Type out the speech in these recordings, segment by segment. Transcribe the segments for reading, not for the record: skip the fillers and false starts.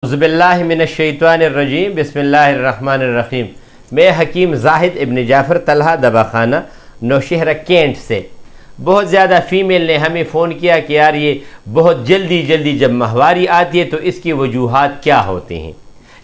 أعوذ من الشیطان الرجیم بسم اللہ الرحمن الرحیم۔ میں حکیم زاہد ابن جعفر طلحہ دباخانہ نوشہرہ کینٹ سے۔ بہت زیادہ فیمیل نے ہمیں فون کیا کہ یار یہ بہت جلدی جب ماہواری آتی ہے تو اس کی وجوہات کیا ہوتے ہیں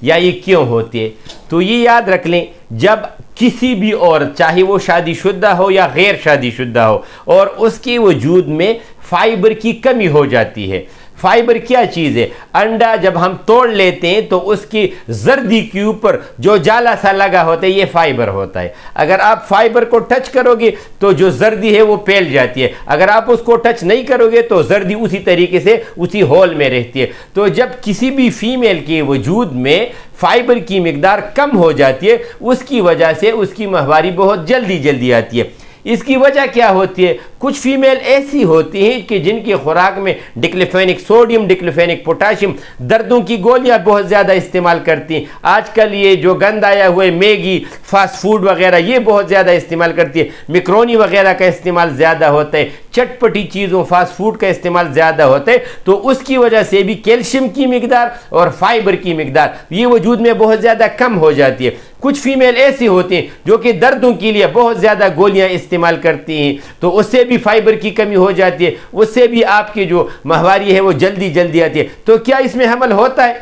یا یہ کیوں ہوتی ہے۔ تو یہ یاد رکھ لیں، جب کسی بھی عورت چاہے وہ شادی شدہ ہو یا غیر شادی شدہ ہو اور اس کے وجود میں فائبر کی کمی ہو جاتی ہے۔ فائبر کیا چیز ہے؟ انڈا جب ہم توڑ لیتے ہیں تو اس کی زردی کے اوپر جو جالا سا لگا ہوتا ہے یہ فائبر ہوتا ہے۔ اگر آپ فائبر کو ٹچ کرو گے تو جو زردی ہے وہ پھیل جاتی ہے، اگر آپ اس کو ٹچ نہیں کرو گے تو زردی اسی طریقے سے اسی ہول میں رہتی ہے۔ تو جب کسی بھی فیمیل کے وجود میں فائبر کی مقدار کم ہو جاتی ہے اس کی وجہ سے اس کی ماہواری بہت جلدی آتی ہے۔ اس کی وجہ کیا ہوتی ہے؟ کچھ فیمیل ایسی ہوتی ہیں کہ جن کی خوراک میں ڈکلوفینک سوڈیم، ڈکلوفینک پوٹاشیم، دردوں کی گولیاں بہت زیادہ استعمال کرتی ہیں۔ آج کل یہ جو گند آیا ہوئے میگی، فاسٹ فوڈ وغیرہ یہ بہت زیادہ استعمال کرتی ہے۔ میکرونی وغیرہ کا استعمال زیادہ ہوتا ہے، چٹپٹی چیزوں فاسٹ فوڈ کا استعمال زیادہ ہوتا ہے، تو اس کی وجہ سے بھی کیلشیم کی مقدار اور فائبر کی مقدار یہ وجود میں بہت زیادہ کم ہو جاتی ہے۔ کچھ فیمیل ایسی ہوتی ہیں جو کہ دردوں کے لیے بہت زیادہ گولیاں استعمال کرتی ہیں، تو اس سے بھی فائبر کی کمی ہو جاتی ہے، اس سے بھی آپ کی جو ماہواری ہے وہ جلدی آتی ہے۔ تو کیا اس میں حمل ہوتا ہے؟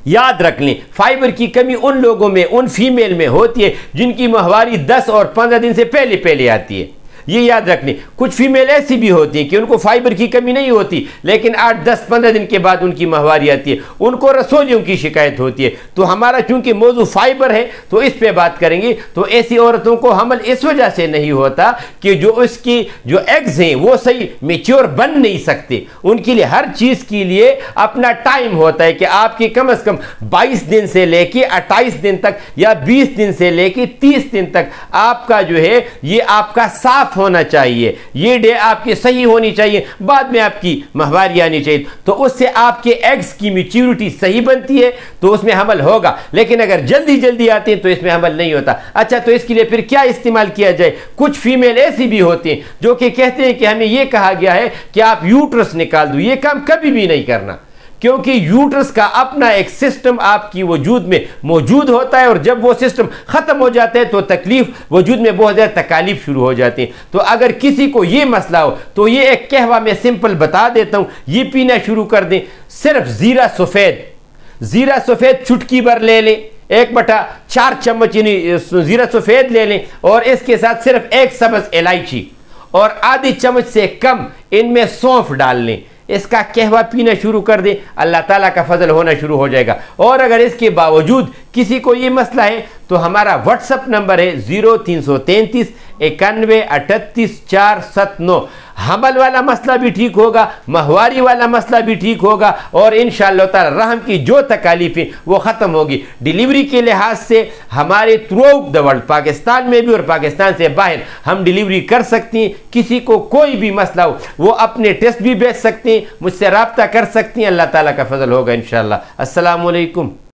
یاد رکھ لیں، فائبر کی کمی ان لوگوں میں، ان فیمیل میں ہوتی ہے جن کی ماہواری 10 اور 15 دن سے پہلے آتی ہے۔ یہ یاد رکھ لیں۔ کچھ فیمیل ایسی بھی ہوتی ہیں کہ ان کو فائبر کی کمی نہیں ہوتی لیکن 8، 10، 15 دن کے بعد ان کی ماہواری آتی ہے، ان کو رسولیوں کی شکایت ہوتی ہے۔ تو ہمارا چونکہ موضوع فائبر ہے تو اس پہ بات کریں گے۔ تو ایسی عورتوں کو حمل اس وجہ سے نہیں ہوتا کہ جو اس کی جو ایگز ہیں وہ صحیح میچور بن نہیں سکتے۔ ان کے لیے ہر چیز کے لیے اپنا ٹائم ہوتا ہے کہ آپ کی کم از کم 22 دن سے لے کے 28 دن تک یا 20 دن سے لے کے 30 دن تک آپ کا جو ہے یہ آپ کا صاف ہونا چاہیے، یہ ڈے آپ کی صحیح ہونی چاہیے، بعد میں آپ کی ماہواری آنی چاہیے، تو اس سے آپ کے ایگز کی میچورٹی صحیح بنتی ہے تو اس میں حمل ہوگا۔ لیکن اگر جلدی آتے ہیں تو اس میں حمل نہیں ہوتا۔ اچھا، تو اس کے لیے پھر کیا استعمال کیا جائے؟ کچھ فیمیل ایسی بھی ہوتی ہیں جو کہ کہتے ہیں کہ ہمیں یہ کہا گیا ہے کہ آپ یوٹرس نکال دو۔ یہ کام کبھی بھی نہیں کرنا، کیونکہ یوٹرس کا اپنا ایک سسٹم آپ کی وجود میں موجود ہوتا ہے، اور جب وہ سسٹم ختم ہو جاتا ہے تو تکلیف وجود میں بہت زیادہ تکالیف شروع ہو جاتی ہیں۔ تو اگر کسی کو یہ مسئلہ ہو تو یہ ایک قہوہ میں سمپل بتا دیتا ہوں، یہ پینا شروع کر دیں۔ صرف زیرہ سفید چٹکی بھر لے لیں، 1/4 چمچ زیرہ سفید لے لیں، اور اس کے ساتھ صرف 1 سبز الائچی اور آدھی چمچ سے کم ان میں سونف ڈال لیں۔ اس کا قہوہ پینا شروع کر دیں، اللہ تعالیٰ کا فضل ہونا شروع ہو جائے گا۔ اور اگر اس کے باوجود کسی کو یہ مسئلہ ہے تو ہمارا واٹس اپ نمبر ہے 0333 91 38 479۔ حمل والا مسئلہ بھی ٹھیک ہوگا، ماہواری والا مسئلہ بھی ٹھیک ہوگا، اور انشاءاللہ تعالی رحم کی جو تکالیفیں وہ ختم ہوگی۔ ڈیلیوری کے لحاظ سے ہمارے through out the world, Pakistan میں بھی اور پاکستان سے باہر ہم ڈیلیوری کر سکتے ہیں۔ کسی کو کوئی بھی مسئلہ ہو وہ اپنے ٹیسٹ بھی بھیج سکتے ہیں، مجھ سے رابطہ کر سکتے ہیں، اللہ تعالیٰ کا فضل ہوگا انشاءاللہ۔ السلام علیکم۔